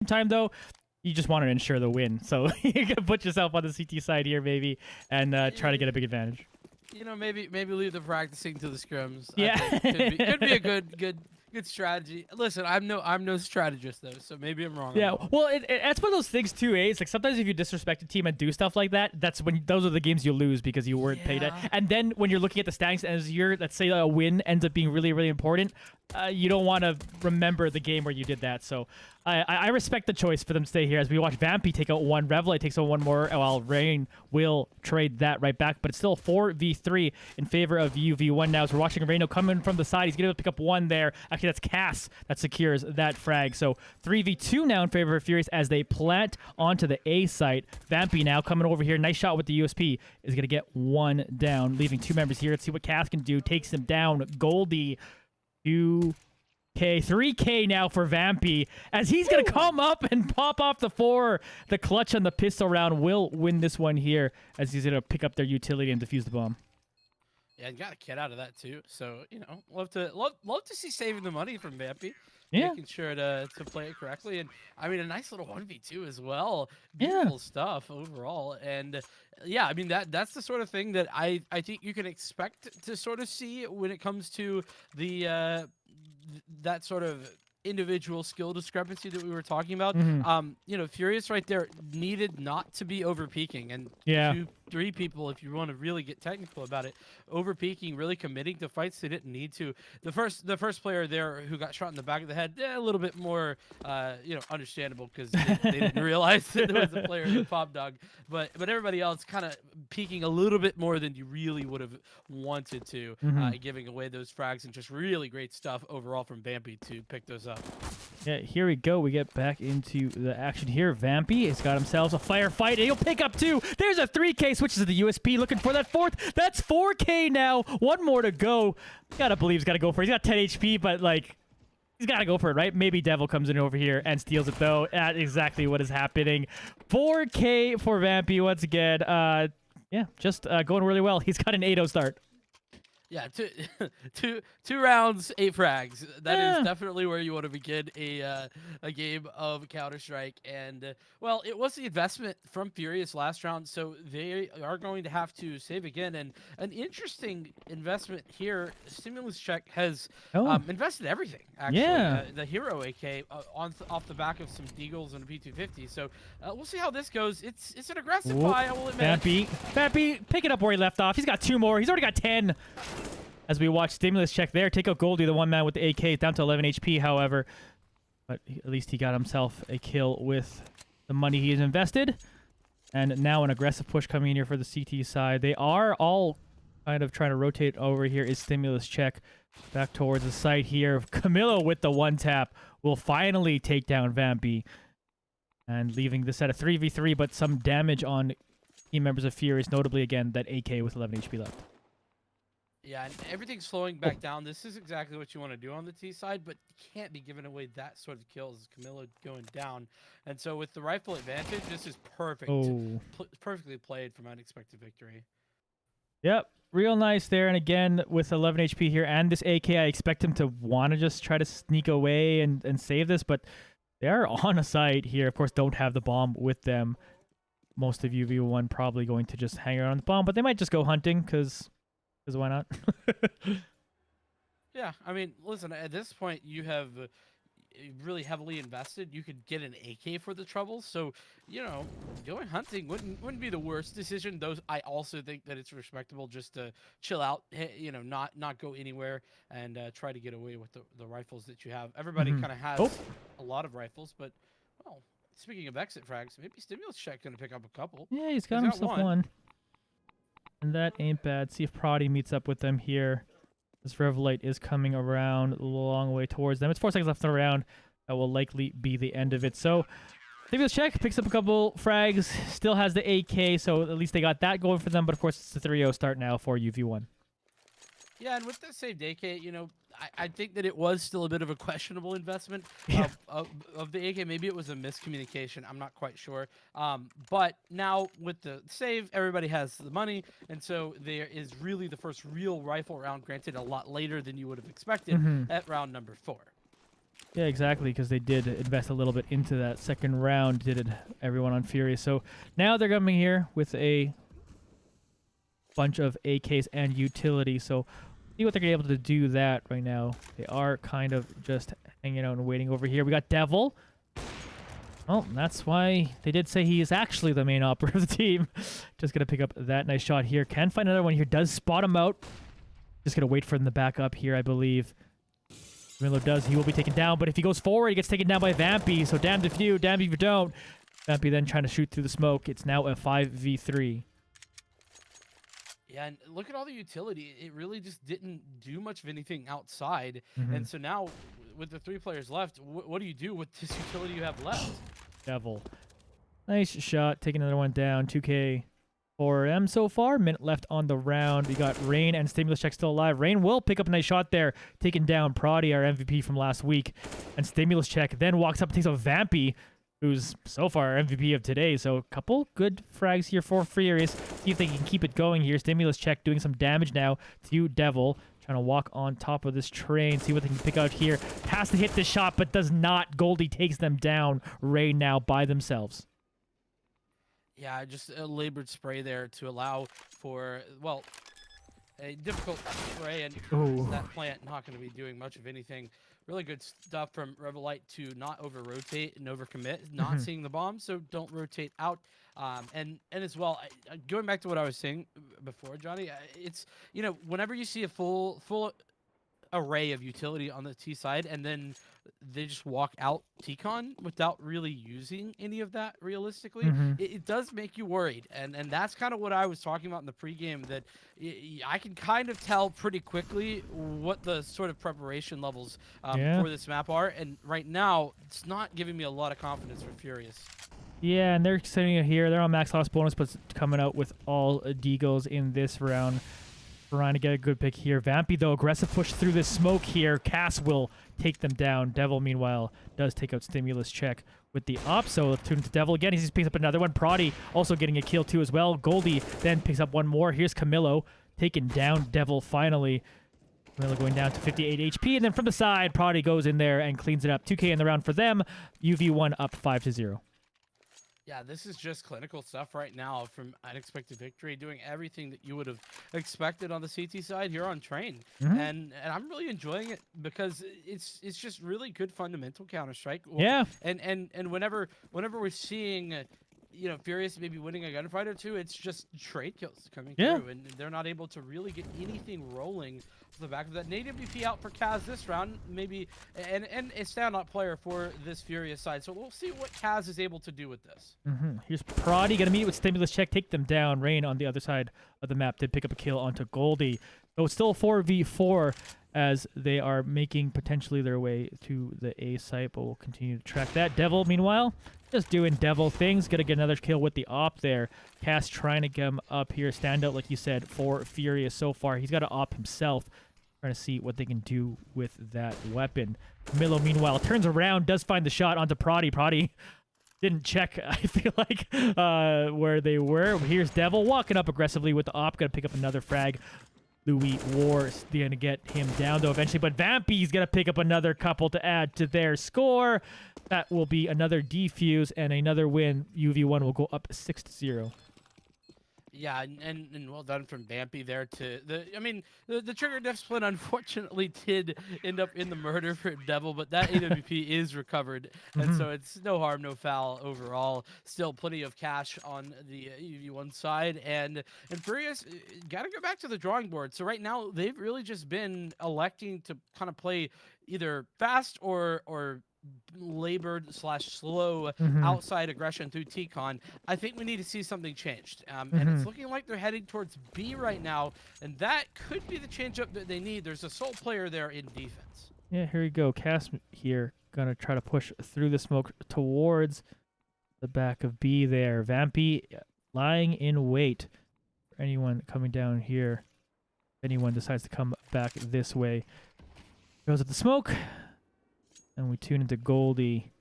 time, though, you just want to ensure the win. So you can put yourself on the CT side here, maybe, and try to get a big advantage. You know, maybe leave the practicing to the scrims. Yeah. I think could be a good strategy. Listen, I'm no strategist though, so maybe I'm wrong. Yeah, well, that's one of those things too, eh? It's like sometimes if you disrespect a team and do stuff like that, those are the games you lose because you weren't paid it. And then when you're looking at the standings, as let's say a win ends up being really, really important, you don't want to remember the game where you did that. So I respect the choice for them to stay here as we watch Vampy take out one, Revelite takes out one more, while Rain will trade that right back. But it's still 4v3 in favor of UV1 now as we're watching Reno coming from the side. He's going to pick up one there. Actually, that's Cass that secures that frag. So 3v2 now in favor of Furious as they plant onto the A site. Vampy now coming over here. Nice shot with the USP. Is going to get one down, leaving two members here. Let's see what Cass can do. Takes him down. Goldie. 2K, 3K now for Vampy as he's going to come up and pop off the 4. The clutch on the pistol round will win this one here as he's going to pick up their utility and defuse the bomb. Yeah, and got a kid out of that too. So, you know, love to see saving the money from Vampy. Yeah. Making sure to play it correctly. And, I mean, a nice little 1v2 as well. Beautiful stuff overall. And, yeah, I mean, that's the sort of thing that I think you can expect to sort of see when it comes to the that sort of individual skill discrepancy that we were talking about. You know, Furious right there needed not to be over peaking, and 2-3 people, if you want to really get technical about it, over peaking, really committing to fights they didn't need to. The first player there who got shot in the back of the head, a little bit more you know, understandable because they didn't realize that there was a player in Pop Dog, but everybody else kind of peaking a little bit more than you really would have wanted to, giving away those frags, and just really great stuff overall from Vampy to pick those up. Yeah, here we go. We get back into the action here. Vampy has got himself a firefight, and he'll pick up 2. There's a 3K, switches to the USP, looking for that 4th. That's 4K now. One more to go. Gotta believe he's got to go for it. He's got 10 HP, but, like, he's got to go for it, right? Maybe Devil comes in over here and steals it, though. That's exactly what is happening. 4K for Vampy once again. Yeah, just going really well. He's got an 8-0 start. Yeah, two rounds, 8 frags. That is definitely where you want to begin a game of Counter-Strike. And, well, it was the investment from Furious last round, so they are going to have to save again. And an interesting investment here, Stimulus Check has invested everything, actually. Yeah. The Hero AK off the back of some Deagles and a P250. So we'll see how this goes. It's an aggressive buy, I will admit. Vampy, pick it up where he left off. He's got 2 more. He's already got 10. As we watch Stimulus Check there, take out Goldie, the one man with the AK, down to 11 HP, however. But at least he got himself a kill with the money he has invested. And now an aggressive push coming in here for the CT side. They are all kind of trying to rotate over here. Is Stimulus Check back towards the site here. Camilo with the 1-tap will finally take down Vampy. And leaving this at a 3v3, but some damage on team members of Furious, notably, again, that AK with 11 HP left. Yeah, and everything's slowing back down. This is exactly what you want to do on the T side, but you can't be giving away that sort of kills. Camilo going down. And so with the rifle advantage, this is perfect. Perfectly played from unexpected victory. Yep, real nice there. And again, with 11 HP here and this AK, I expect him to want to just try to sneak away and save this, but they are on a site here. Of course, don't have the bomb with them. Most of UV1 probably going to just hang around on the bomb, but they might just go hunting because why not? Yeah, I mean, listen, at this point, you have really heavily invested. You could get an AK for the trouble. So, you know, going hunting wouldn't be the worst decision. Those, I also think that it's respectable just to chill out, you know, not go anywhere and try to get away with the rifles that you have. Everybody kind of has a lot of rifles, but, well, speaking of exit frags, maybe Stimulus Check going to pick up a couple. Yeah, he's got himself one. And that ain't bad. See if Prodi meets up with them here. This Revelite is coming around a long way towards them. It's 4 seconds left in the round. That will likely be the end of it. So, Stimulus Check picks up a couple frags. Still has the AK, so at least they got that going for them. But, of course, it's the 3-0 start now for UV1. Yeah, and with the saved AK, you know, I think that it was still a bit of a questionable investment of the AK. Maybe it was a miscommunication. I'm not quite sure. But now with the save, everybody has the money. And so there is really the first real rifle round, granted a lot later than you would have expected, at round number 4. Yeah, exactly, because they did invest a little bit into that second round, did everyone on Furious. So now they're coming here with a bunch of AKs and utility. So see what they're able to do that right now. They are kind of just hanging out and waiting over here. We got Devil. Well, that's why they did say he is actually the main operator of the team. Just going to pick up that nice shot here. Can find another one here. Does spot him out. Just going to wait for him to back up here, I believe. Milo does. He will be taken down, but if he goes forward, he gets taken down by Vampy. So damned if you, damned if you don't. Vampy then trying to shoot through the smoke. It's now a 5v3. Yeah, and look at all the utility. It really just didn't do much of anything outside. And so now, with the 3 players left, what do you do with this utility you have left? Devil. Nice shot. Taking another one down. 2K for M so far. Minute left on the round. We got Rain and Stimulus Check still alive. Rain will pick up a nice shot there, taking down Proddy, our MVP from last week. And Stimulus Check then walks up and takes out Vampy, who's so far our MVP of today. So a couple good frags here for Furious. See if they can keep it going here. Stimulus Check doing some damage now to Devil. Trying to walk on top of this train. See what they can pick out here. Has to hit the shot, but does not. Goldie takes them down. Rain now by themselves. Yeah, just a labored spray there to allow for, well, a difficult spray, and that plant not going to be doing much of anything. Really good stuff from Revelite to not over-rotate and over-commit, not seeing the bomb, so don't rotate out. And as well, going back to what I was saying before, Johnny, it's, you know, whenever you see a full array of utility on the T side, and then they just walk out T-Con without really using any of that realistically, it does make you worried. And that's kind of what I was talking about in the pregame, that I can kind of tell pretty quickly what the sort of preparation levels for this map are. And right now, it's not giving me a lot of confidence for Furious. Yeah, and they're sitting it here. They're on max loss bonus, but coming out with all Deagles in this round. Trying to get a good pick here. Vampy, though, aggressive push through this smoke here. Cass will take them down. Devil, meanwhile, does take out Stimulus Check with the op. So let's tune to Devil again. He just picks up another one. Proddy also getting a kill, too, as well. Goldie then picks up one more. Here's Camillo taking down Devil finally. Camillo going down to 58 HP. And then from the side, Proddy goes in there and cleans it up. 2K in the round for them. UV1 up 5-0. Yeah, this is just clinical stuff right now from Unexpected Victory, doing everything that you would have expected on the CT side here on Train. And I'm really enjoying it because it's just really good fundamental Counter-Strike. Yeah. And whenever we're seeing you know, Furious maybe winning a gunfight or two, it's just trade kills coming through, and they're not able to really get anything rolling off the back of that. Nate MVP out for Kaz this round, maybe, and a standout player for this Furious side. So we'll see what Kaz is able to do with this. Here's Proddy gonna meet with Stimulus Check, take them down. Rain on the other side of the map did pick up a kill onto Goldie. So it's still 4v4 as they are making potentially their way to the A site, but we'll continue to track that. Devil, meanwhile, just doing Devil things. Gonna get another kill with the op there. Cass trying to get him up here. Standout, like you said, for Furious so far. He's got an op himself. Trying to see what they can do with that weapon. Milo, meanwhile, turns around, does find the shot onto Proddy. Proddy didn't check, I feel like, where they were. Here's Devil walking up aggressively with the op. Gonna pick up another frag. Louis Wars going to get him down, though, eventually. But Vampy's going to pick up another couple to add to their score. That will be another defuse and another win. UV1 will go up 6-0. Yeah, and well done from Vampy there to the trigger discipline unfortunately did end up in the murder for Devil, but that AWP is recovered, and so it's no harm, no foul overall. Still plenty of cash on the UV1 side, and Furious got to go back to the drawing board. So right now they've really just been electing to kind of play either fast or labored / slow outside aggression through T-Con. I think we need to see something changed. And it's looking like they're heading towards B right now, and that could be the change-up that they need. There's a sole player there in defense. Yeah, here we go. Cass here gonna try to push through the smoke towards the back of B there. Vampy lying in wait for anyone coming down here. If anyone decides to come back this way. Goes at the smoke. And we tune into Goldie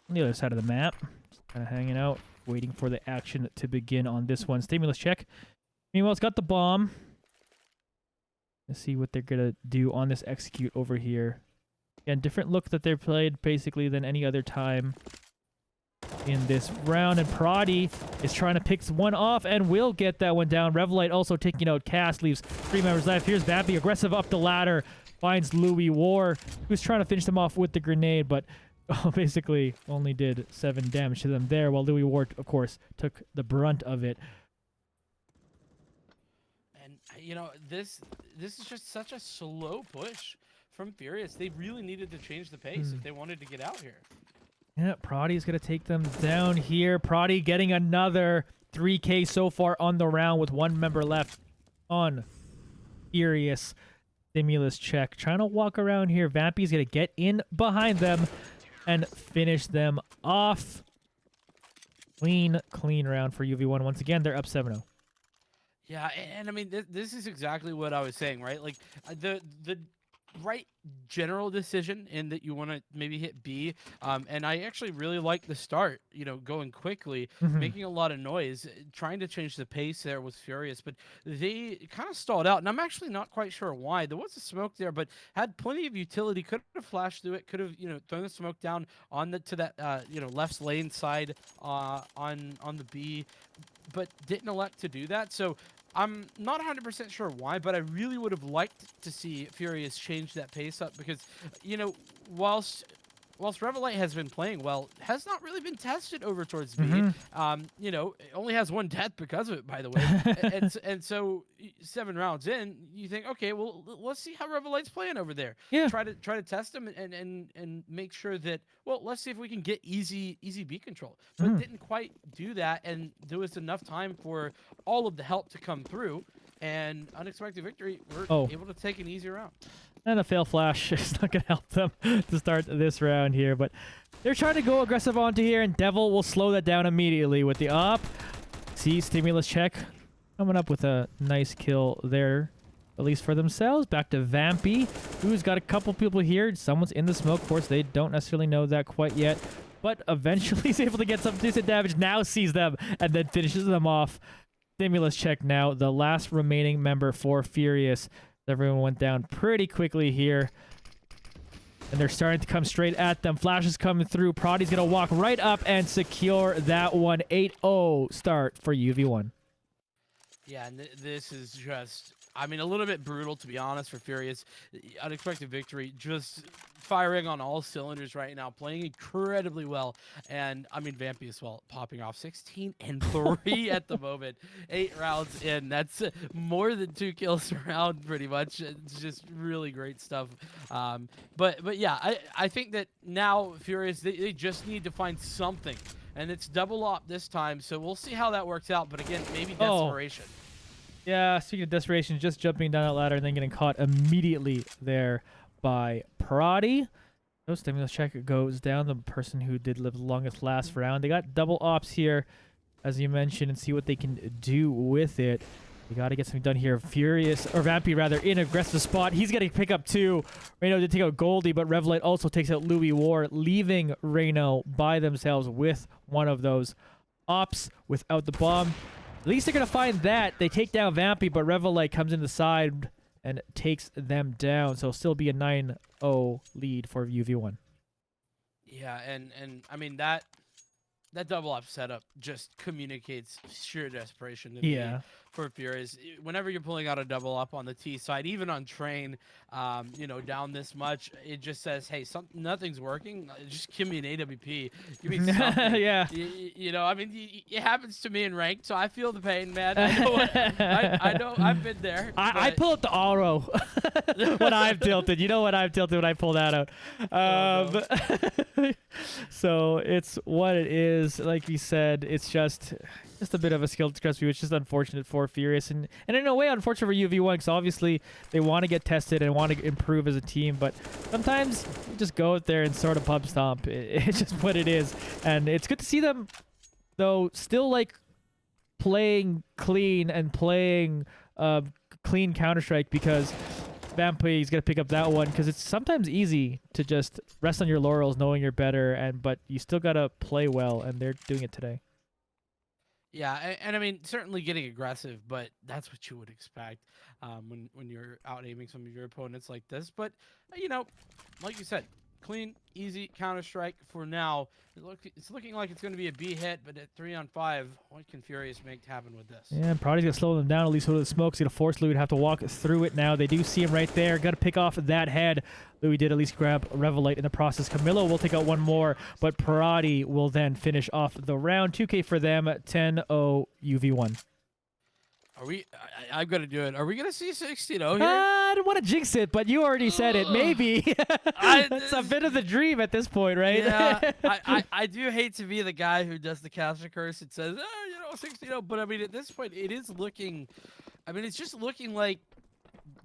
on the other side of the map. Just kind of hanging out, waiting for the action to begin on this one. Stimulus Check. Meanwhile, it's got the bomb. Let's see what they're going to do on this execute over here. Again, different look that they've played basically than any other time in this round. And Prodi is trying to pick one off and will get that one down. Revelite also taking out Cast, leaves 3 members left. Here's Vampy, aggressive up the ladder, finds Louis War, who's trying to finish them off with the grenade, but basically only did 7 damage to them there, while Louis War, of course, took the brunt of it. And, you know, this is just such a slow push from FUR1OUZ. They really needed to change the pace if they wanted to get out here. Yeah, Prodi's going to take them down here. Prodi getting another 3K so far on the round with 1 member left on FUR1OUZ. Stimulus check. Trying to walk around here. Vampy's going to get in behind them and finish them off. Clean round for UV1. Once again, they're up 7-0. Yeah, and I mean, this is exactly what I was saying, right? Like, the right general decision in that you want to maybe hit B, and I actually really like the start, you know, going quickly, making a lot of noise, trying to change the pace there was FUR1OUZ, but they kind of stalled out, and I'm actually not quite sure why. There was a smoke there, but had plenty of utility, could have flashed through it, could have, you know, thrown the smoke down on to that you know, left lane side on the B, but didn't elect to do that. So I'm not 100% sure why, but I really would have liked to see FUR1OUZ change that pace up because, you know, whilst Revelite has been playing well, has not really been tested over towards B. You know, it only has 1 death because of it, by the way. and so 7 rounds in, you think, okay, well, let's see how Revelite's playing over there. Yeah. Try to test them and make sure that, well, let's see if we can get easy B control. But didn't quite do that, and there was enough time for all of the help to come through, and unexpected victory. We're able to take an easy round. And a fail flash is not going to help them to start this round here. But they're trying to go aggressive onto here, and Devil will slow that down immediately with the up. See, stimulus check. Coming up with a nice kill there, at least for themselves. Back to Vampy, who's got a couple people here. Someone's in the smoke. Of course, they don't necessarily know that quite yet. But eventually he's able to get some decent damage. Now sees them and then finishes them off. Stimulus check now. The last remaining member for FUR1OUZ. Everyone went down pretty quickly here. And they're starting to come straight at them. Flash is coming through. Prodi's going to walk right up and secure that one. 8-0 start for UV1. Yeah, and this is just, I mean, a little bit brutal, to be honest, for FUR1OUZ. Unexpected victory, just firing on all cylinders right now, playing incredibly well. And, I mean, Vampy as well, popping off 16-3 at the moment. 8 rounds in. That's more than 2 kills a round, pretty much. It's just really great stuff. But yeah, I think that now FUR1OUZ, they just need to find something. And it's double op this time, so we'll see how that works out. But again, maybe desperation. Yeah, speaking of desperation, just jumping down that ladder and then getting caught immediately there by Prodi. No stimulus check goes down. The person who did live the longest last round. They got double ops here, as you mentioned, and see what they can do with it. We got to get something done here. FUR1OUZ, or Vampy rather, in aggressive spot. He's going to pick up 2. Reno did take out Goldie, but Revelite also takes out Louis War, leaving Reno by themselves with one of those ops without the bomb. At least they're going to find that. They take down Vampy, but Revelite comes in the side and takes them down. So it'll still be a 9-0 lead for UV1. Yeah, and I mean, that double op setup just communicates sheer desperation to me for FUR1OUZ. Whenever you're pulling out a double up on the T side, even on train, you know, down this much, it just says, hey, nothing's working. Just give me an AWP. Give me something. Yeah. You know, I mean, it happens to me in ranked, so I feel the pain, man. I know, I know I've been there. I pull out the Oro when I've tilted. You know what I've tilted when I pull that out. So it's what it is. Like we said, it's just a bit of a skill discrepancy, which is unfortunate for FUR1OUZ, and in a way unfortunate for UV1, because obviously they want to get tested and want to improve as a team, but sometimes you just go out there and sort of pub stomp. It's just what it is, and it's good to see them, though, still like playing clean and playing clean Counter-Strike, because Vampy is going to pick up that one, because it's sometimes easy to just rest on your laurels knowing you're better, but you still got to play well, and they're doing it today. Yeah, and I mean certainly getting aggressive, but that's what you would expect when you're out aiming some of your opponents like this. But you know, like you said, clean, easy Counter Strike for now. It's looking like it's going to be a B hit, but at 3-on-5, what can Furious make happen with this? Yeah, Prody's going to slow them down. At least with the smoke's going to force Louis to have to walk through it now. They do see him right there. Got to pick off that head. Louis did at least grab Revelite in the process. Camilo will take out one more, but Prody will then finish off the round. 2K for them, 10-0 UV1. Are we? I'm going to do it. Are we going to see 16-0 here? I don't want to jinx it, but you already said it. Maybe. That's a bit of the dream at this point, right? Yeah, I do hate to be the guy who does the caster curse and says, oh, you know, 16-0. But I mean, at this point, it is looking. I mean, it's just looking like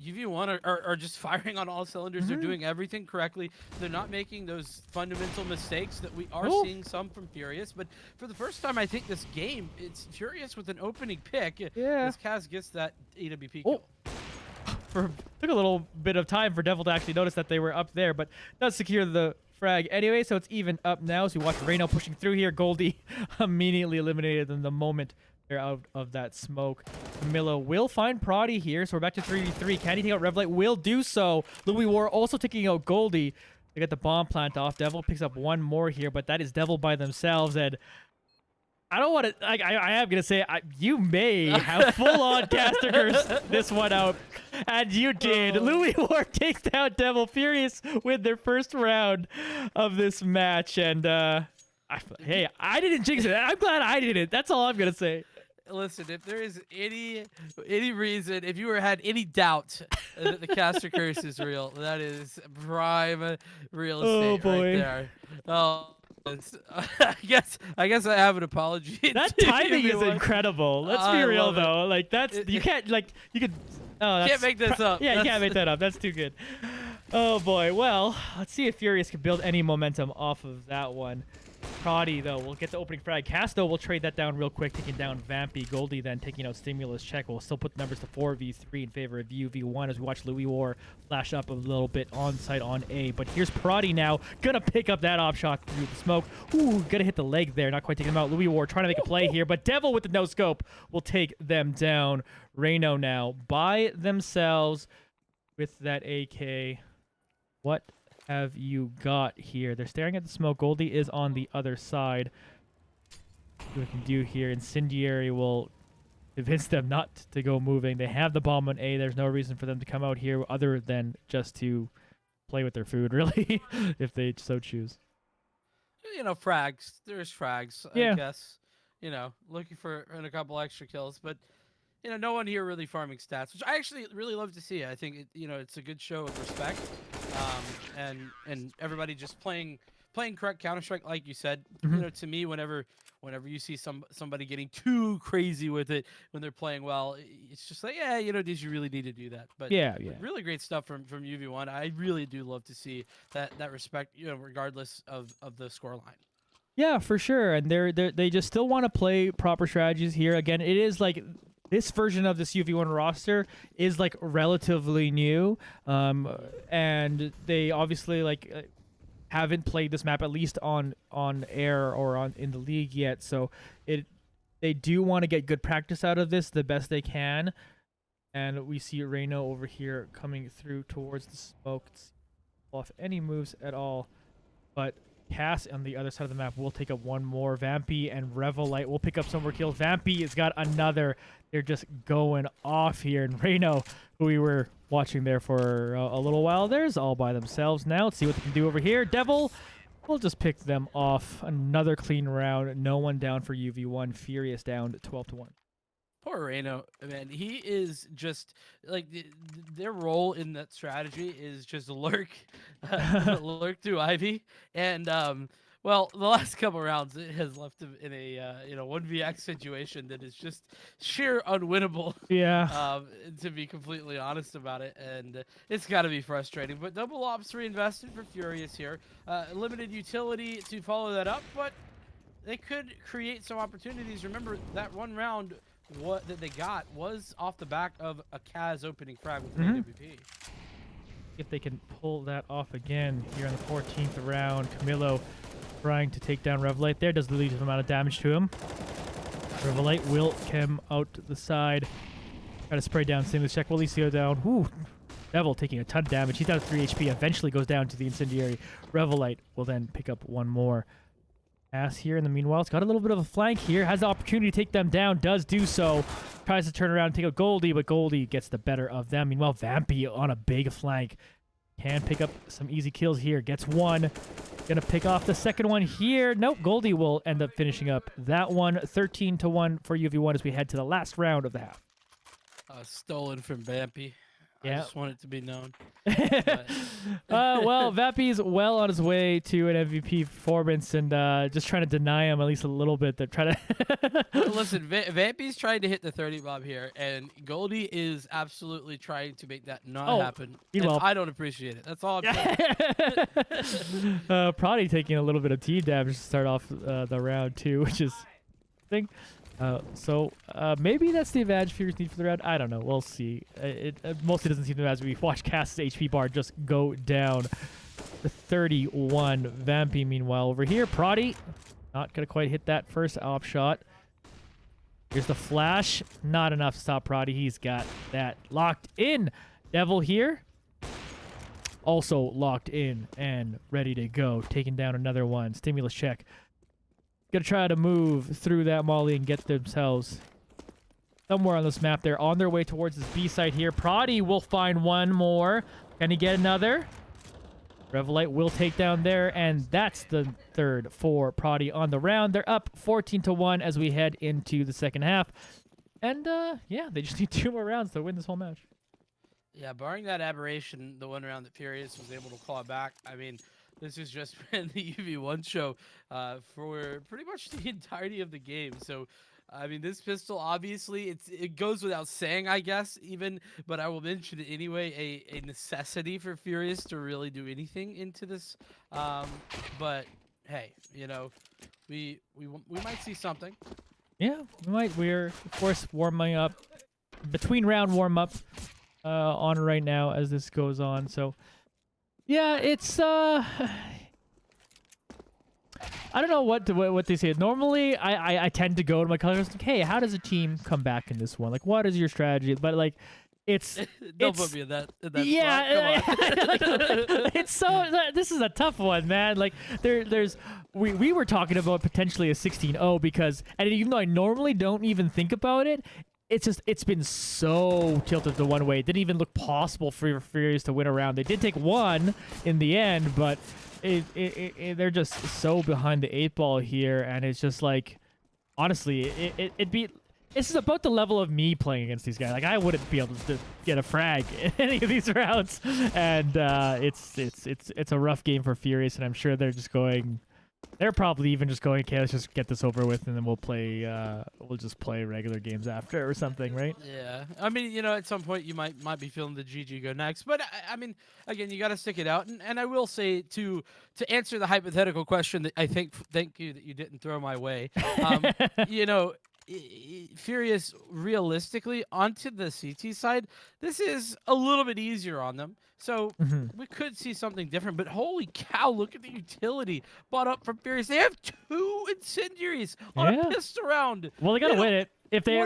UV1 are just firing on all cylinders. They're doing everything correctly. They're not making those fundamental mistakes that we are seeing some from Furious. But for the first time, I think this game, it's Furious with an opening pick. Yeah. As Kaz gets that AWP kill. Took a little bit of time for Devil to actually notice that they were up there, but does secure the frag anyway, so it's even up now. So we watch Reno pushing through here. Goldie immediately eliminated in the moment they're out of that smoke. Camilo will find Prody here, so we're back to 3v3. Can he take out Revelite? Will do so. Louis War also taking out Goldie. They get the bomb plant off. Devil picks up one more here, but that is Devil by themselves, and I don't want to. I am gonna say you may have full-on caster curse this one out, and you did. Louis War takes down Devil. Furious with their first round of this match, and hey, I didn't jinx it. I'm glad I did it. That's all I'm gonna say. Listen, if there is any reason, if you had any doubt that the caster curse is real, that is prime real estate right there. Oh. I guess I have an apology. That timing is incredible. Let's be real though. Like you can't you could. Oh, can't make this up. Yeah, you can't make that up. That's too good. Oh boy. Well, let's see if Furious can build any momentum off of that one. Prody though will get the opening frag. Casto will trade that down real quick, taking down Vampy. Goldie then taking out Stimulus Check. Will still put the numbers to 4v3 in favor of UV1 as we watch Louis War flash up a little bit on site on A. But here's Prody now, gonna pick up that op shot through the smoke. Ooh, gonna hit the leg there, not quite taking him out. Louis War trying to make a play here, but Devil with the no scope will take them down. Reno now by themselves with that AK. What have you got here? They're staring at the smoke. Goldie is on the other side. What we can do here, Incendiary will convince them not to go moving. They have the bomb on A. There's no reason for them to come out here other than just to play with their food, really, if they so choose. You know, frags. There's frags, I guess. You know, looking for a couple extra kills, but you know, no one here really farming stats, which I actually really love to see. I think it's a good show of respect, and everybody just playing correct Counter-Strike, like you said. You know, to me, whenever you see somebody getting too crazy with it when they're playing well, it's just like, yeah, you know, did you really need to do that? But yeah, really great stuff from UV1. I really do love to see that respect, you know, regardless of the scoreline. Yeah, for sure, and they just still want to play proper strategies here. Again, it is like, this version of this UV1 roster is like relatively new, and they obviously like haven't played this map at least on air or in the league yet. So they do want to get good practice out of this the best they can. And we see Reno over here coming through towards the smoke, off any moves at all, but Cass on the other side of the map will take up one more. Vampy and Revelite will pick up some more kills. Vampy has got another. They're just going off here. And Reno, who we were watching there for a little while, there's all by themselves now. Let's see what they can do over here. Devil will just pick them off. Another clean round. No one down for UV1. Furious down to 12-1. Poor Reno, man. He is just like their role in that strategy is just lurk through Ivy, and well, the last couple rounds it has left him in a 1vx situation that is just sheer unwinnable. Yeah. To be completely honest about it, and it's got to be frustrating. But double ops reinvested for Furious here. Limited utility to follow that up, but they could create some opportunities. Remember that one round that they got was off the back of a Kaz opening frag with an AWP. If they can pull that off again here in the 14th round. Camilo trying to take down Revelite there. Does the least amount of damage to him. Revelite will come out to the side. Try to spray down Stimulus check. Will ESEA down? Whew. Devil taking a ton of damage. He's down to 3 HP. Eventually goes down to the Incendiary. Revelite will then pick up one more. Ass here in the meanwhile. It's got a little bit of a flank here. Has the opportunity to take them down. Does do so. Tries to turn around and take out Goldie, but Goldie gets the better of them. Meanwhile, Vampy on a big flank. Can pick up some easy kills here. Gets one. Gonna pick off the second one here. Nope, Goldie will end up finishing up that one. 13-1 for UV1 as we head to the last round of the half. Stolen from Vampy. Yeah. I just want it to be known. Well, Vampy's well on his way to an MVP performance, and just trying to deny him at least a little bit. They're trying to... Listen, Vampy's trying to hit the 30 bomb here, and Goldie is absolutely trying to make that not happen. And I don't appreciate it. That's all I'm saying. Prodi taking a little bit of team damage to start off the round too, which is thing. So maybe that's the advantage FUR1OUZ need for the round. I don't know. We'll see. It mostly doesn't seem to as we watch Cass's HP bar just go down to 31. Vampy, meanwhile, over here. Prodi not going to quite hit that first op shot. Here's the flash. Not enough to stop Prodi. He's got that locked in. Devil here. Also locked in and ready to go. Taking down another one. Stimulus check. Gonna try to move through that molly and get themselves somewhere on this map. They're on their way towards this B site here. Prodi will find one more. Can he get another? Revelite will take down there, and that's the third for Prodi on the round. They're up 14-1 as we head into the second half. And yeah, they just need 2 more rounds to win this whole match. Yeah, barring that aberration, the one round that FUR1OUZ was able to claw back, I mean, this has just been the UV1 show for pretty much the entirety of the game. So, I mean, this pistol, obviously, it goes without saying, I guess, even, but I will mention it anyway, a necessity for FUR1OUZ to really do anything into this. But, hey, you know, we might see something. Yeah, we might. We're, of course, warming up, between round warm-up on right now as this goes on, so... Yeah, it's I don't know what they say. Normally, I tend to go to my colors like, hey, how does a team come back in this one? Like, what is your strategy? But like, it's don't put me in that yeah, spot. Come on. it's so this is a tough one, man. Like we were talking about potentially a 16-0 because, and even though I normally don't even think about it. It's been so tilted the one way. It didn't even look possible for FUR1OUZ to win a round. They did take one in the end, but they're just so behind the 8 ball here, and it's just like, honestly, this is about the level of me playing against these guys. Like I wouldn't be able to get a frag in any of these rounds, and it's a rough game for FUR1OUZ, and I'm sure they're just going. They're probably even just going, okay, let's just get this over with, and then we'll just play regular games after or something, right? Yeah. I mean, you know, at some point you might be feeling the GG go next. But, I mean, again, you got to stick it out. And I will say, to answer the hypothetical question that thank you that you didn't throw my way, you know, FUR1OUZ, realistically, onto the CT side, this is a little bit easier on them. So we could see something different, but holy cow, look at the utility bought up from FUR1OUZ. They have 2 incendiaries on a pistol round. Well, they got to win it. If they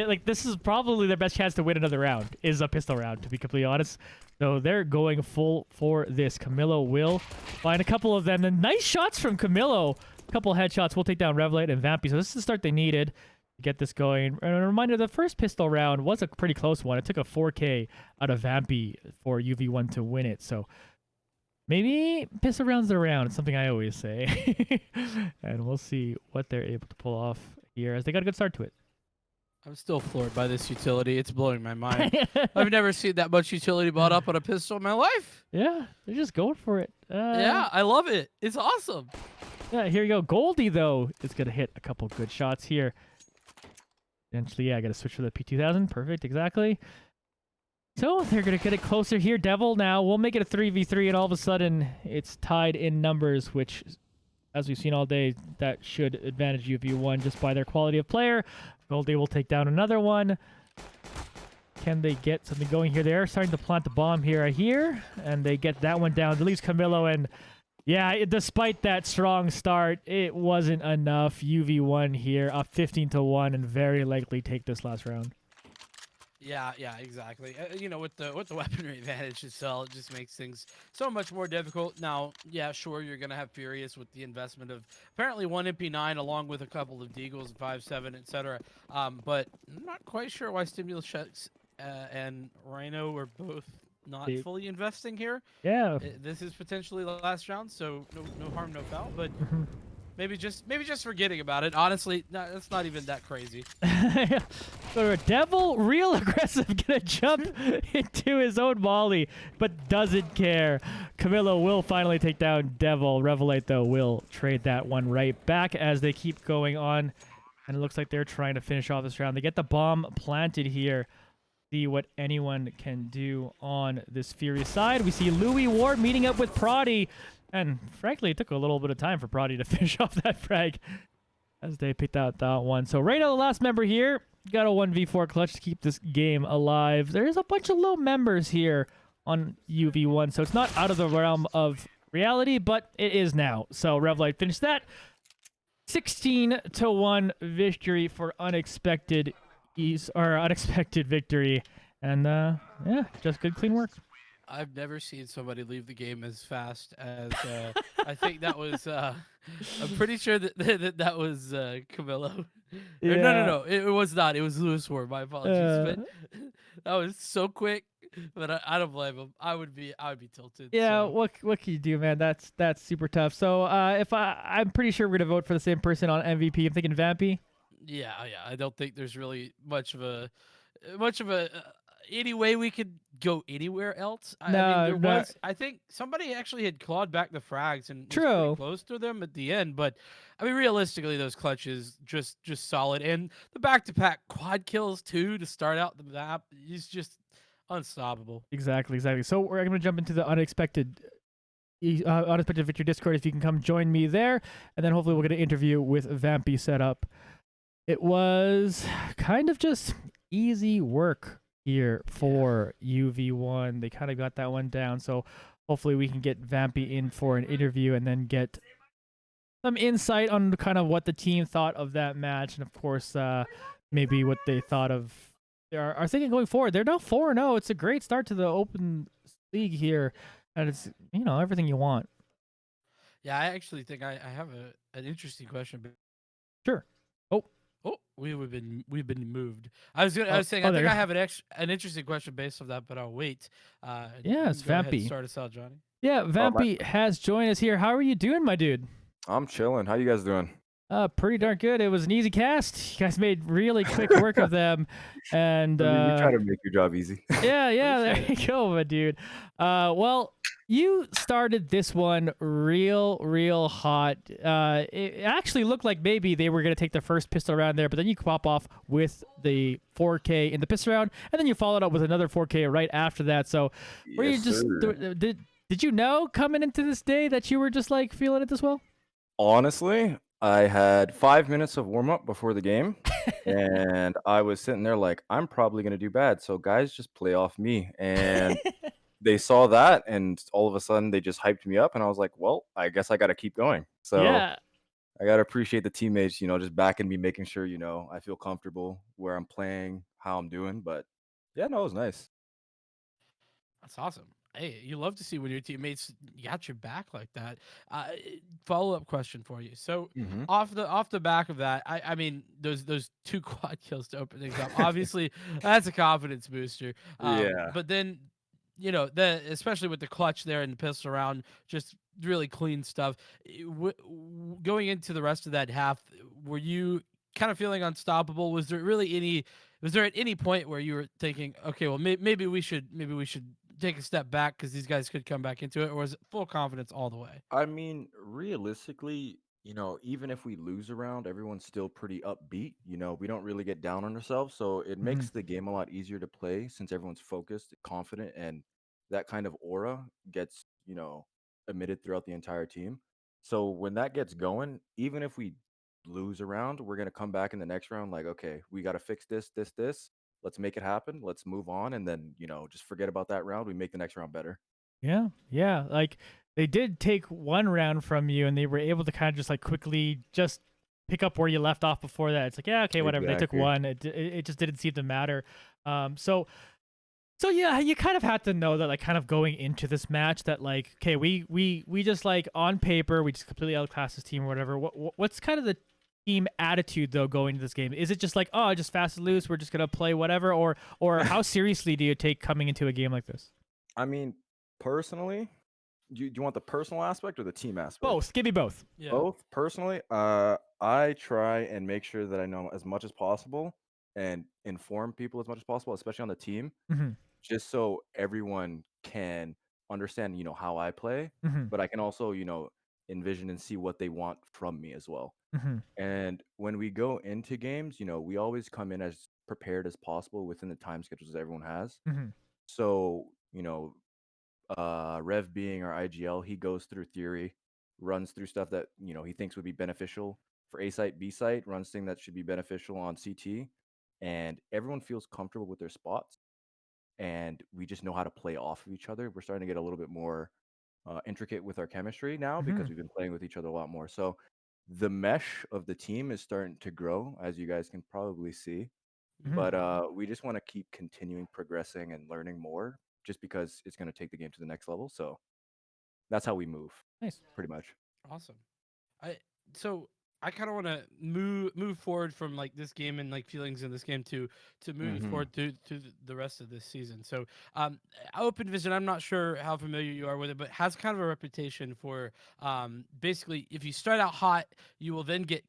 like this is probably their best chance to win another round is a pistol round, to be completely honest. So they're going full for this. Camillo will find a couple of them. And nice shots from Camillo. A couple headshots. We'll take down Revelite and Vampy. So this is the start they needed to get this going. And a reminder, the first pistol round was a pretty close one. It took a 4K out of Vampy for UV1 to win it. So maybe pistol rounds are around. It's something I always say. And we'll see what they're able to pull off here as they got a good start to it. I'm still floored by this utility. It's blowing my mind. I've never seen that much utility bought up on a pistol in my life. Yeah, they're just going for it. Yeah, I love it. It's awesome. Yeah, here you go. Goldie, though, is going to hit a couple good shots here. Eventually, yeah, I got to switch for the P2000. Perfect, exactly. So they're going to get it closer here. Devil now. We'll make it a 3v3, and all of a sudden, it's tied in numbers, which, as we've seen all day, that should advantage UV1 just by their quality of player. Goldie will take down another one. Can they get something going here? They are starting to plant the bomb here, and they get that one down. It leaves Camillo and Yeah, despite that strong start, it wasn't enough. UV1 here, up 15-1, and very likely take this last round. Yeah, exactly. You know, with the weaponry advantage itself, it just makes things so much more difficult. Now, yeah, sure, you're gonna have Furious with the investment of apparently one MP9 along with a couple of Deagles, 5.7, etc. But I'm not quite sure why Stimulus Checks and Rhino were both not fully investing here. Yeah. This is potentially the last round, so no harm, no foul. But Mhm. maybe just forgetting about it. Honestly, that's not even that crazy. So Devil, real aggressive, gonna jump into his own volley, but doesn't care. Camilo will finally take down Devil. Revelate, though, will trade that one right back as they keep going on. And it looks like they're trying to finish off this round. They get the bomb planted here. See what anyone can do on this Fury side. We see Louis Ward meeting up with Proddy. And frankly, it took a little bit of time for Proddy to finish off that frag as they picked out that one. So right now, the last member here, got a 1v4 clutch to keep this game alive. There's a bunch of low members here on UV1, so it's not out of the realm of reality, but it is now. So Revlight finished that. 16-1 victory for unexpected victory. And yeah, just good, clean work. I've never seen somebody leave the game as fast as I think that was. I'm pretty sure that was Camilo. Yeah. No. It was not. It was Lewis Ward. My apologies. But that was so quick. But I don't blame him. I would be tilted. Yeah. So. What can you do, man? That's super tough. So if I'm pretty sure we're gonna vote for the same person on MVP. I'm thinking Vampy. Yeah. I don't think there's really much of a any way we could go anywhere else. I mean, there was. I think somebody actually had clawed back the frags and was pretty close to them at the end. But I mean, realistically, those clutches just solid, and the back-to-back quad kills too to start out the map is just unstoppable. Exactly. So we're gonna jump into the unexpected victory Discord. If you can come join me there, and then hopefully we'll get an interview with Vampy set up. It was kind of just easy work here for UV1. They kind of got that one down. So hopefully we can get Vampy in for an interview and then get some insight on kind of what the team thought of that match. And of course, maybe what they thought of are thinking going forward. They're now 4-0. It's a great start to the Open League here. And it's, everything you want. Yeah, I actually think I have an interesting question. Sure. Oh, we've been moved. I was saying I think I have an interesting question based on that, but I'll wait. Yeah, it's Vampy. Start us out, Johnny. Yeah, Vampy has joined us here. How are you doing, my dude? I'm chilling. How you guys doing? Pretty darn good. It was an easy cast. You guys made really quick work of them, and we try to make your job easy. yeah, there you go, my dude. Well, you started this one real hot. It actually looked like maybe they were going to take the first pistol round there, but then you pop off with the 4K in the pistol round, and then you followed up with another 4K right after that. So were you just did you know coming into this day that you were just like feeling it this well? Honestly, I had 5 minutes of warm up before the game, and I was sitting there like, I'm probably going to do bad. So guys, just play off me. And they saw that, and all of a sudden they just hyped me up, and I was like, well, I guess I got to keep going. So yeah. I got to appreciate the teammates, just backing me, making sure, I feel comfortable where I'm playing, how I'm doing. But yeah, no, it was nice. That's awesome. Hey, you love to see when your teammates got your back like that. Follow-up question for you. So off the back of that, I mean those two quad kills to open things up. Obviously, that's a confidence booster. Yeah. But then, especially with the clutch there and the pistol round, just really clean stuff. Going into the rest of that half, were you kind of feeling unstoppable? Was there at any point where you were thinking, okay, well maybe we should take a step back because these guys could come back into it, or was it full confidence all the way? I mean, realistically, even if we lose a round, everyone's still pretty upbeat. We don't really get down on ourselves. So it makes the game a lot easier to play since everyone's focused, confident, and that kind of aura gets, emitted throughout the entire team. So when that gets going, even if we lose a round, we're going to come back in the next round like, okay, we got to fix this. Let's make it happen. Let's move on. And then, just forget about that round. We make the next round better. Yeah. Like they did take one round from you, and they were able to kind of just like quickly just pick up where you left off before that. It's like, yeah, okay, whatever. They took Exactly. one. It just didn't seem to matter. So yeah, you kind of had to know that, like, kind of going into this match, that like, okay, we just like on paper we just completely outclassed this team or whatever. What's kind of the team attitude though going into this game? Is it just like, oh, just fast and loose, we're just gonna play whatever, or how seriously do you take coming into a game like this? I mean, personally, do you want the personal aspect or the team aspect? Both. Give me both. Yeah. Both. Personally, I try and make sure that I know as much as possible and inform people as much as possible, especially on the team, Mm-hmm. just so everyone can understand, how I play, Mm-hmm. but I can also, envision and see what they want from me as well. Mm-hmm. And when we go into games, we always come in as prepared as possible within the time schedules that everyone has. Mm-hmm. So, Rev being our IGL, he goes through theory, runs through stuff that, he thinks would be beneficial for A site, B site, runs things that should be beneficial on CT, and everyone feels comfortable with their spots. And we just know how to play off of each other. We're starting to get a little bit more intricate with our chemistry now because we've been playing with each other a lot more. So the mesh of the team is starting to grow, as you guys can probably see. Mhm. But we just want to keep continuing progressing and learning more, just because it's going to take the game to the next level. So that's how we move, Nice. pretty much. Awesome. So I kind of want to move forward from like this game and like feelings in this game to moving Mhm. forward to the rest of this season. So Open Vision, I'm not sure how familiar you are with it, but has kind of a reputation for basically if you start out hot, you will then get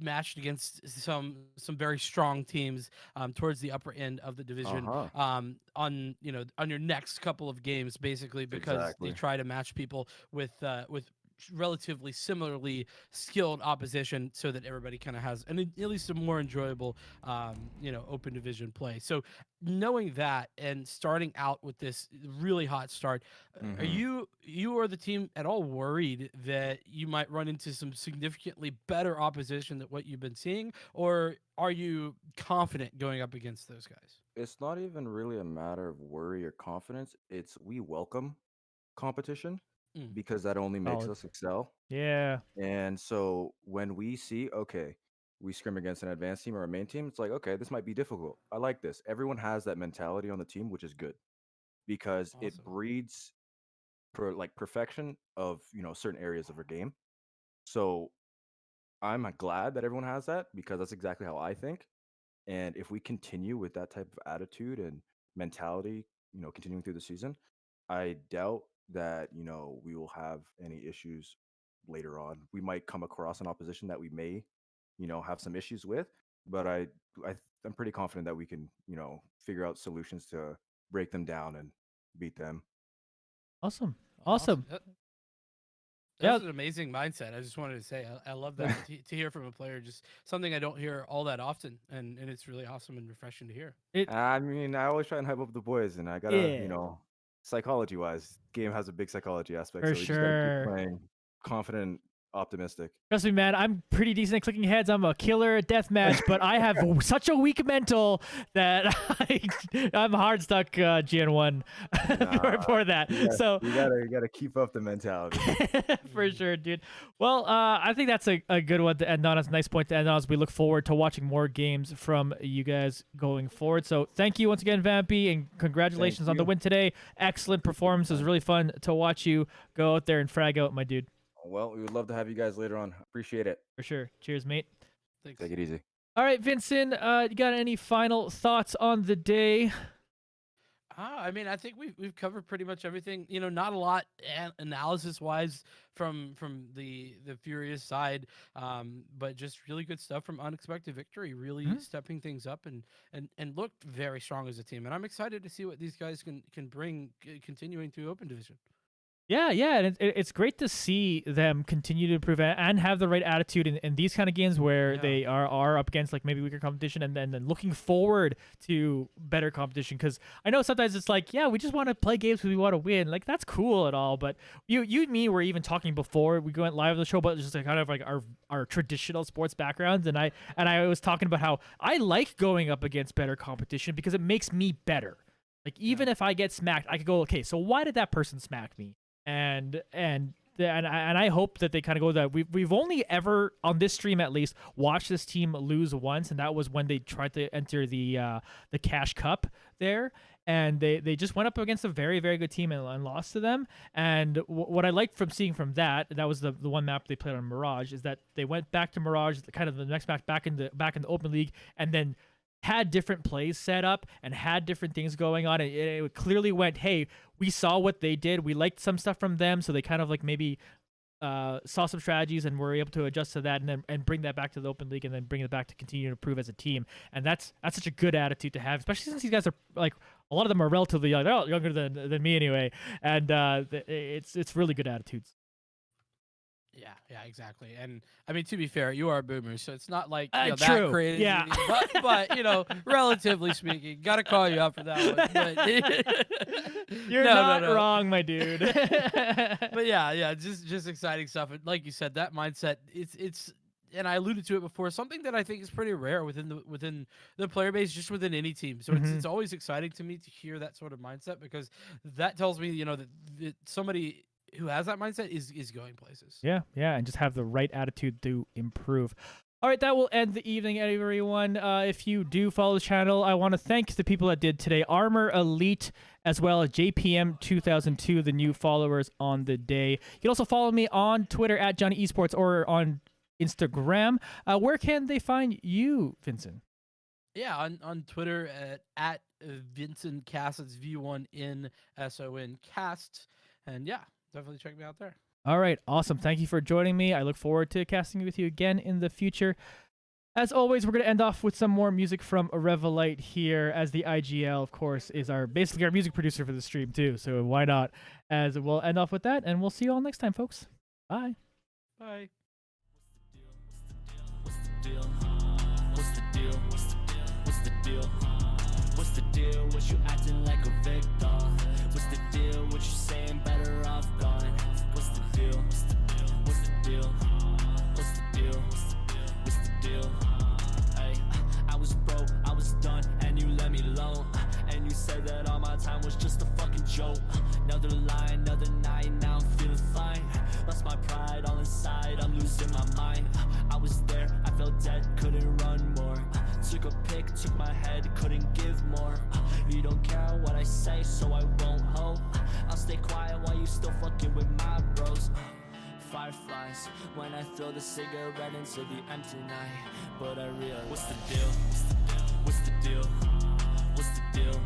matched against some very strong teams towards the upper end of the division on on your next couple of games, basically because they Exactly. try to match people with relatively similarly skilled opposition so that everybody kind of has at least a more enjoyable open division play. So knowing that and starting out with this really hot start, are Mhm. you or the team at all worried that you might run into some significantly better opposition than what you've been seeing, or are you confident going up against those guys? It's not even really a matter of worry or confidence. It's we welcome competition Mm, because that only makes Solid. us excel. Yeah. And so when we see, okay, we scrim against an advanced team or a main team, it's like, okay, this might be difficult. I like this. Everyone has that mentality on the team, which is good because it awesome. breeds perfection of, certain areas of our game. So I'm glad that everyone has that because that's exactly how I think. And if we continue with that type of attitude and mentality, continuing through the season, I doubt that, we will have any issues later on. We might come across an opposition that we may, have some issues with, but I I'm pretty confident that we can, figure out solutions to break them down and beat them. Awesome. Awesome. Awesome. Yeah. That's an amazing mindset. I just wanted to say I love that to hear from a player. Just something I don't hear all that often, and it's really awesome and refreshing to hear. It. I mean, I always try and hype up the boys, and I gotta, Yeah. psychology wise, game has a big psychology aspect, For so we just gotta keep sure. playing confident, optimistic. Trust me, man. I'm pretty decent at clicking heads. I'm a killer at deathmatch, but I have such a weak mental that I'm hard stuck GN1 Nah, for that. So you gotta keep up the mentality. for Mhm. sure, dude. Well, I think that's a good one to end on. It's a nice point to end on as we look forward to watching more games from you guys going forward. So thank you once again, Vampy, and congratulations Thank on the you. win today. Excellent performance. It was really fun to watch you go out there and frag out, my dude. Well, we would love to have you guys later on. Appreciate it. For sure. Cheers, mate. Thanks. Take it easy. All right, Vincent, you got any final thoughts on the day? I mean, I think we've covered pretty much everything. Not a lot analysis wise from the Furious side, but just really good stuff from Unexpected Victory. Really stepping things up and looked very strong as a team. And I'm excited to see what these guys can bring continuing through Open Division. Yeah, and it's great to see them continue to improve and have the right attitude in these kind of games where Yeah. they are up against like maybe weaker competition and then looking forward to better competition. Because I know sometimes it's like, yeah, we just want to play games because we want to win. Like that's cool and all, but you and me were even talking before we went live on the show, but just like kind of like our traditional sports backgrounds, and I was talking about how I like going up against better competition because it makes me better. Like even if I get smacked, I could go, okay, so why did that person smack me? And I hope that they kind of go that we've only ever on this stream at least watched this team lose once, and that was when they tried to enter the Cash Cup there, and they just went up against a very, very good team and lost to them. And what I liked from seeing from that was the one map they played on Mirage, is that they went back to Mirage, kind of the next match back in the Open League, and then had different plays set up and had different things going on. And it clearly went, hey, we saw what they did. We liked some stuff from them. So they kind of like maybe saw some strategies and were able to adjust to that and bring that back to the Open League and then bring it back to continue to improve as a team. And that's such a good attitude to have, especially since these guys are like, a lot of them are relatively young. They're all younger than me anyway. And it's really good attitudes. Yeah, exactly. And I mean, to be fair, you are a boomer, so it's not like True. that crazy. Yeah. But relatively speaking, gotta call you out for that one. But You're not wrong, my dude. But yeah, just exciting stuff. And like you said, that mindset, it's and I alluded to it before, something that I think is pretty rare within the player base, just within any team. So it's always exciting to me to hear that sort of mindset, because that tells me, that somebody who has that mindset is going places. Yeah, and just have the right attitude to improve. All right, that will end the evening, everyone. If you do follow the channel, I want to thank the people that did today. Armor Elite, as well as JPM 2002, the new followers on the day. You can also follow me on Twitter at Jonny Esports or on Instagram. Where can they find you, Vincent? Yeah, on Twitter at VincentCast. It's V1nson cast. And yeah, definitely check me out there. All right, awesome. Thank you for joining me. I look forward to casting with you again in the future. As always, we're going to end off with some more music from Revelite here, as the IGL, of course, is basically our music producer for the stream too. So why not? As we'll end off with that, and we'll see you all next time, folks. Bye. Bye. What's the deal? What's the deal? What's the deal? What's the deal? What you acting like a victor? What's the deal? What you saying better off gone? What's the deal? What's the deal? What's the deal? What's the deal? What's the deal? Hey, I was broke, I was done, and you let me alone. And you said that all my time was just a fucking joke. Another lie, another night, now I'm feeling fine. Lost my pride all inside, I'm losing my mind. I was there, I felt dead, couldn't run more. Took a pic, took my head, couldn't give more. You don't care what I say, so I won't hold. I'll stay quiet while you still fucking with my bros. Fireflies, when I throw the cigarette into the empty night. But I realize, what's the deal? What's the deal? What's the deal?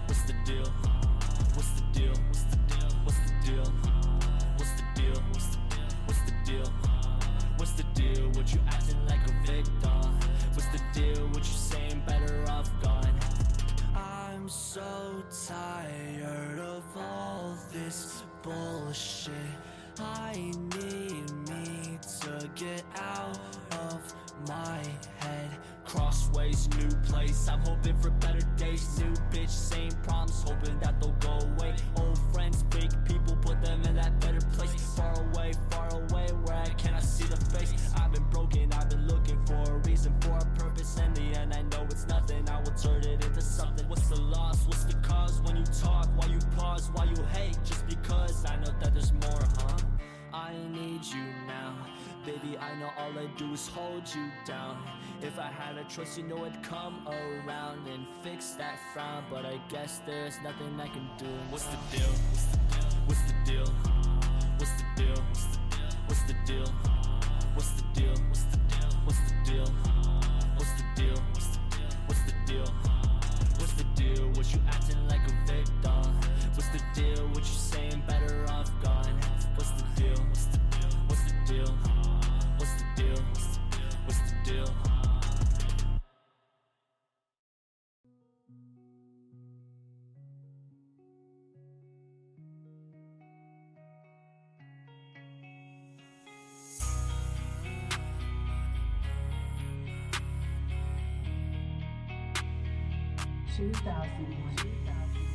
What's the deal? What's the deal? What's the deal? What's the deal? What's the deal? What's the deal? What's the deal? What you acting like a victim? What's the deal? What you saying better off gone? I'm so tired of all this bullshit. I need me to get out of my head. Crossways, new place, I'm hoping for better days. New bitch, same problems, hoping that they'll go away. Old friends, fake people, put them in that better place. Far away, where I cannot see the face. I've been broken, I've been looking for a reason, for a purpose. In the end, I know it's nothing, I will turn it into something. What's the loss, what's the cause? When you talk, why you pause, why you hate? Just because I know that there's more, huh? I need you now. Baby, I know all I do is hold you down. If I had a choice, you know I'd come around and fix that frown. But I guess there's nothing I can do. What's the deal? What's the deal? What's the deal? What's the deal? What's the deal? What's the deal? What's the deal? What's the deal? What's the deal? What's the deal? What you acting like a victim? What's the deal? What you saying better off gone? What's the deal? What's the deal? What's the deal? What's the deal? What's the deal?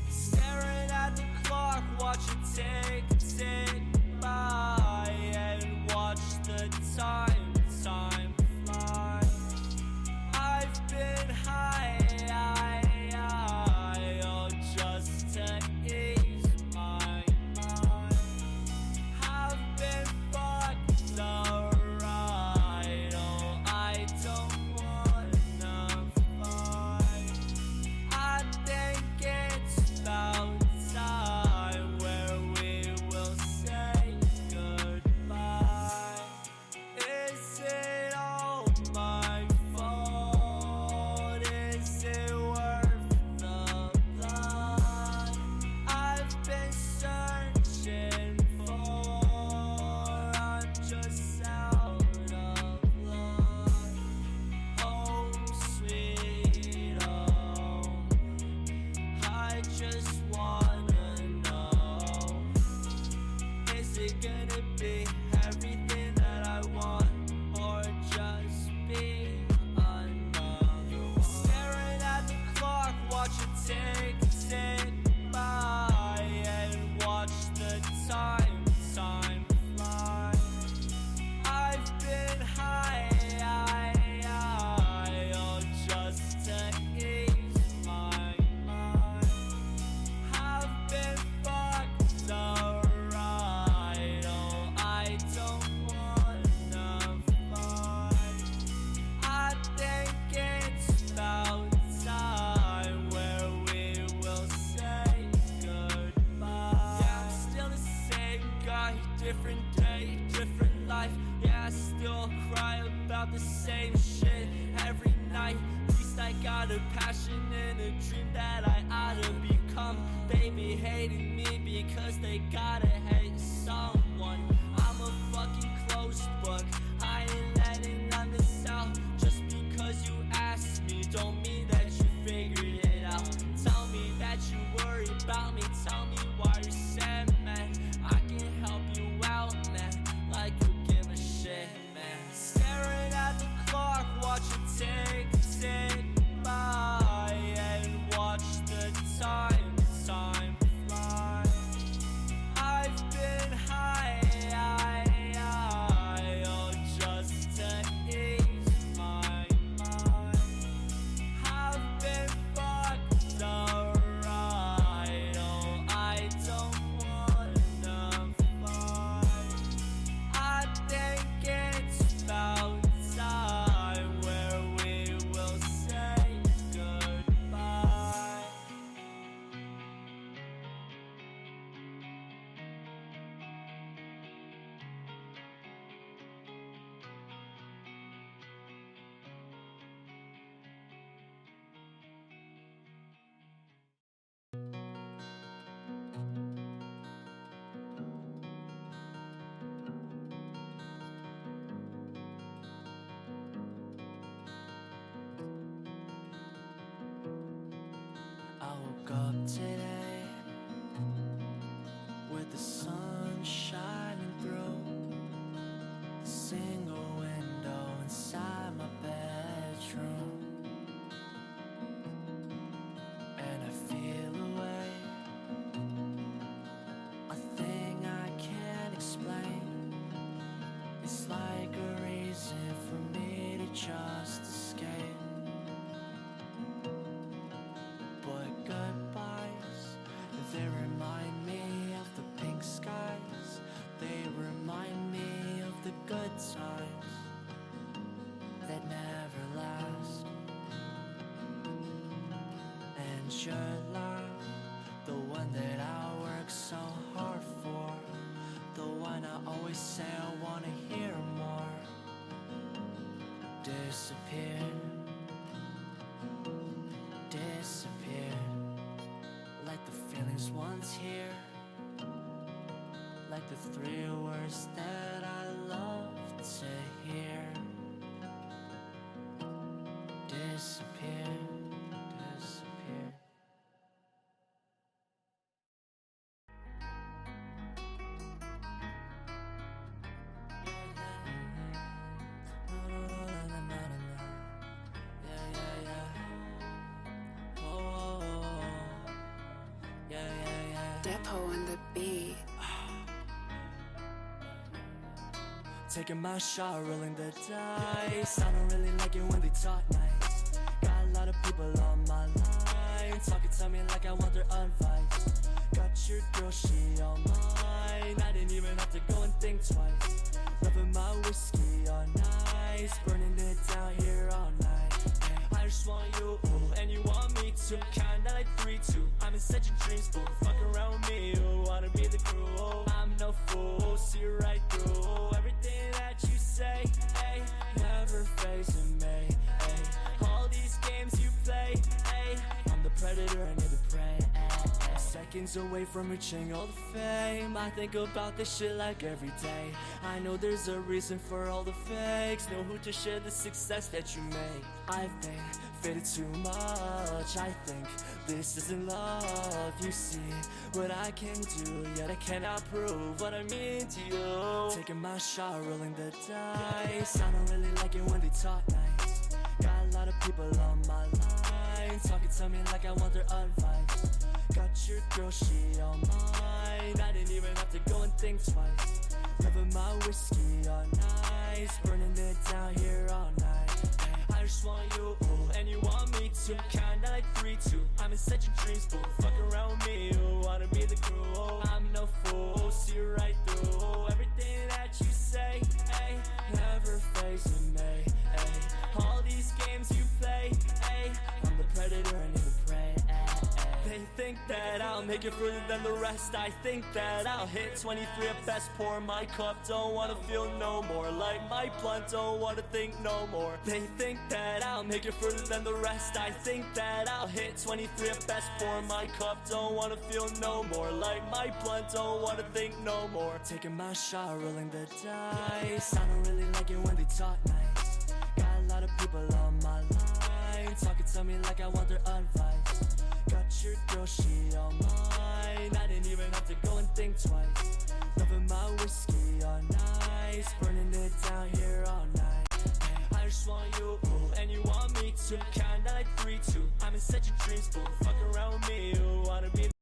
Staring at the clock, watch it tick by, and watch the time fly. I've been high, oh, just to ease my mind. same shit every night. At least I got a passion and a dream that I ought to become. They be hating me because they gotta hate someone. I'm a fucking closed book, I ain't letting none of this out. Just because you asked me don't mean that you figured it out. Tell me that you worry about me, tell me why you're sad, man. I can help you out, man, like you give a shit, man. Staring at the clock, watch it tick by, and watch the time fly. I've been high, oh, just to ease my mind. I've been fucked alright, oh, I don't wanna fight. I think it's about time where we will say goodbye. I woke up today with the sun shining through the single window inside my bedroom, and I feel a way, a thing I can't explain. It's like a reason for me to just escape. But goodbyes, they remind me of the pink skies. They remind me of the good times that never last. And your love, the one that I work so hard for, the one I always say I wanna hear more, disappeared. Like the feelings once here, like the 3 words that I love to hear. Disappeared. Depot on the beat. Taking my shot, rolling the dice. I don't really like it when they talk nice. Got a lot of people on my line, talking to me like I want their advice. Got your girl, she all mine. I didn't even have to go and think twice. Loving my whiskey all night, burning it down here all night. I just want you, and you want me too. Kinda like 3-2. I'm in such a dream school. Fuck around with me, wanna be the crew. I'm no fool, see right through everything that you say. Ay, never facing me. Ay, all these games you play. Ay, I'm the predator and you're the prey. Ay, seconds away from reaching all the fame. I think about this shit like every day. I know there's a reason for all the fakes. Know who to share the success that you make. I've been faded too much. I think this isn't love. You see what I can do, yet I cannot prove what I mean to you. Taking my shot, rolling the dice. I don't really like it when they talk nice. Got a lot of people on my line, talking to me like I want their advice. Got your girl, she all mine. I didn't even have to go and think twice. Loving my whiskey all night, burning it down here all night. I just want you, and you want me too. Kinda like 3-2. I'm in such a dream school. Fuck around with me, wanna be the crew. I'm no fool, see right through everything that you say. Ay, never facing me. Ay, all these games you play. Ay, I'm the predator and you're the prey. Ay, ay. They think that I'll make it further than the rest. I think that I'll hit 23 at best. Pour my cup, don't wanna feel no more. Light my blunt, don't wanna think no more. They think that I'll make it further than the rest. I think that I'll hit 23 at best. Pour my cup, don't wanna feel no more. Light my blunt, don't wanna think no more. Taking my shot, rolling the dice. I don't really like it when they talk nice. Got a lot of people on my line, talking to me like I want their advice. Got your girl, she all mine. I didn't even have to go and think twice. Loving my whiskey all nice, burning it down here all night. I just want you, and you want me too. Kinda like 3-2. I'm in such a dream school. Fuck around with me, you wanna be